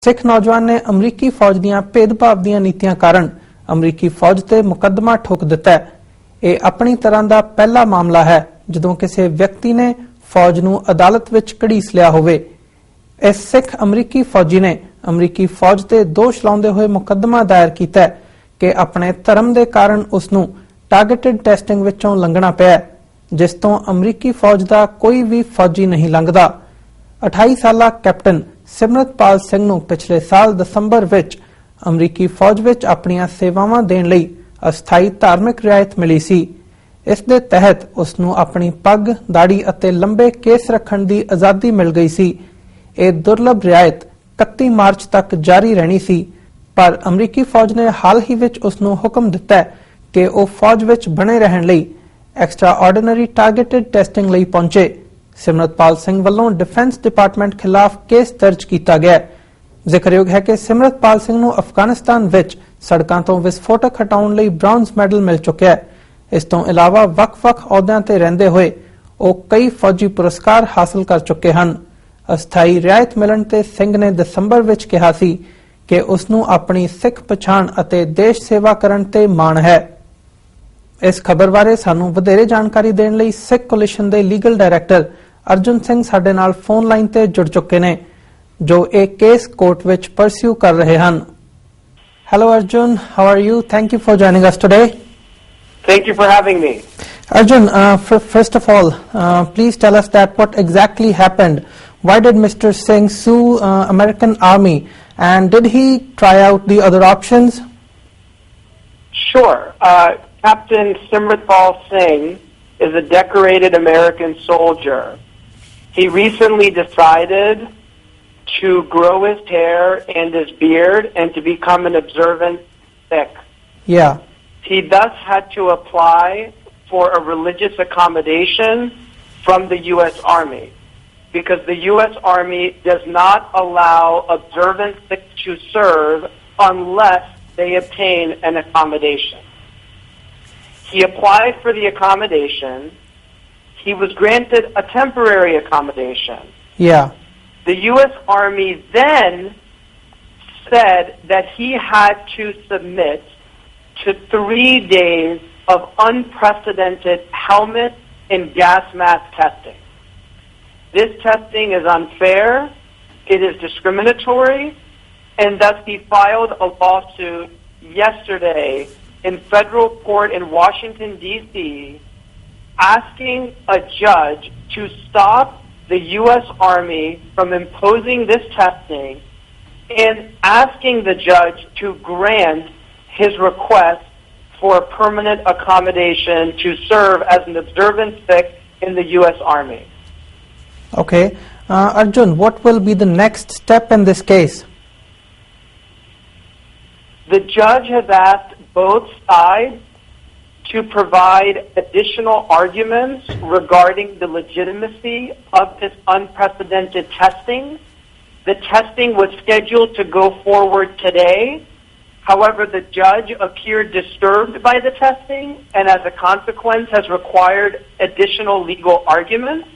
सिख नौजवान ने अमरीकी फौज दीआं भेदभाव दीआं नीतियां कारण अमरीकी फौज ते मुकदमा ठोक दिता है। ਇਹ अपनी तरह का पहला मामला है ਜਦੋਂ ਕਿਸੇ ਵਿਅਕਤੀ ਨੇ फौज ਨੂੰ अदालत ਵਿੱਚ ਘੜੀਸ ਲਿਆ ਹੋਵੇ। इस सिख अमरीकी फौजी ने अमरीकी फौज ते दोष लाउंदे होए मुकदमा दायर कीता है कि अपने धर्म के कारण उसनूं टारगेटेड टैसटिंग विचों लंघना पिया, जिस तो अमरीकी फौज का कोई भी फौजी नहीं लंघदा। 28 साला कैप्टन सिमरतपाल सिंह नूं पिछले साल दसंबर विच अमरीकी फौज विच अपनियां सेवावां देण लई अस्थाई धार्मिक रियायत मिली सी। इस दे तहत उसनूं अपनी पग, दाड़ी अते लंबे केस रखण दी आज़ादी मिल गई सी। ਇਹ दुर्लभ रियायत 31 मार्च तक जारी रहनी सी, पर अमरीकी फौज ने हाल ही विच उसनूं हुक्म दिता कि वह फौज विच बने रहण लई एक्स्ट्रा ऑर्डिनरी टारगेटेड टैसटिंग लई पहुंचे। सिमरतपाल सिंह वल्लों डिफेंस डिपार्टमेंट खिलाफ केस दर्ज किया गया। जिक्रयोग है कि सिमरतपाल सिंह नूं अफगानिस्तान विच सड़कों तो विस्फोटक हटाउण लई ब्रॉन्ज मैडल मिल चुका है। इस तो इलावा वख-वख अहुदियां ते रहिंदे होए वह कई फौजी पुरस्कार हासिल कर चुके हैं। अस्थाई रियायत मिलन ते सिंह ने दसंबर विच कहा सी कि उसनूं अपनी सिख पछाण अते देश सेवा करन ते माण है। इस खबर बारे सानूं वधेरे जानकारी देण लई सिख कोलिशन दे लीगल डायरैक्टर अर्जुन सिंह साडे नाल फोन लाइन ते जुड़ चुके ने, जो एक केस कोर्ट विच परस्यू कर रहे हैं। Hello Arjun, how are you? Thank you for joining us today. Thank you for having me. Arjun, first of all, please tell us that what exactly happened. Why did Mr. Singh sue American Army, and did he try out the other options? Sure. Captain Simratpal Singh is a decorated American soldier. He recently decided to grow his hair and his beard and to become an observant Sikh. Yeah. He thus had to apply for a religious accommodation from the U.S. Army, because the U.S. Army does not allow observant Sikhs to serve unless they obtain an accommodation. He applied for the accommodation. He was granted a temporary accommodation. Yeah. The U.S. Army then said that he had to submit to 3 days of unprecedented helmet and gas mask testing. This testing is unfair, it is discriminatory, and thus he filed a lawsuit yesterday in federal court in Washington, D.C., asking a judge to stop the U.S. Army from imposing this testing and asking the judge to grant his request for permanent accommodation to serve as an observant Sikh in the U.S. Army. Okay. Arjun, what will be the next step in this case? The judge has asked both sides to provide additional arguments regarding the legitimacy of this unprecedented testing. The testing was scheduled to go forward today. However, the judge appeared disturbed by the testing and as a consequence has required additional legal arguments.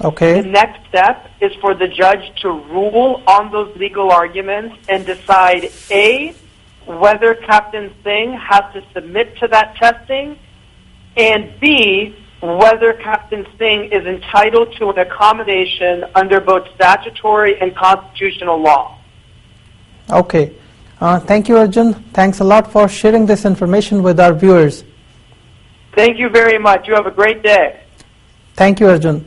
Okay. The next step is for the judge to rule on those legal arguments and decide A, whether Captain Singh has to submit to that testing, and B, whether Captain Singh is entitled to an accommodation under both statutory and constitutional law. Okay. Thank you, Arjun. Thanks a lot for sharing this information with our viewers. Thank you very much. You have a great day. Thank you, Arjun.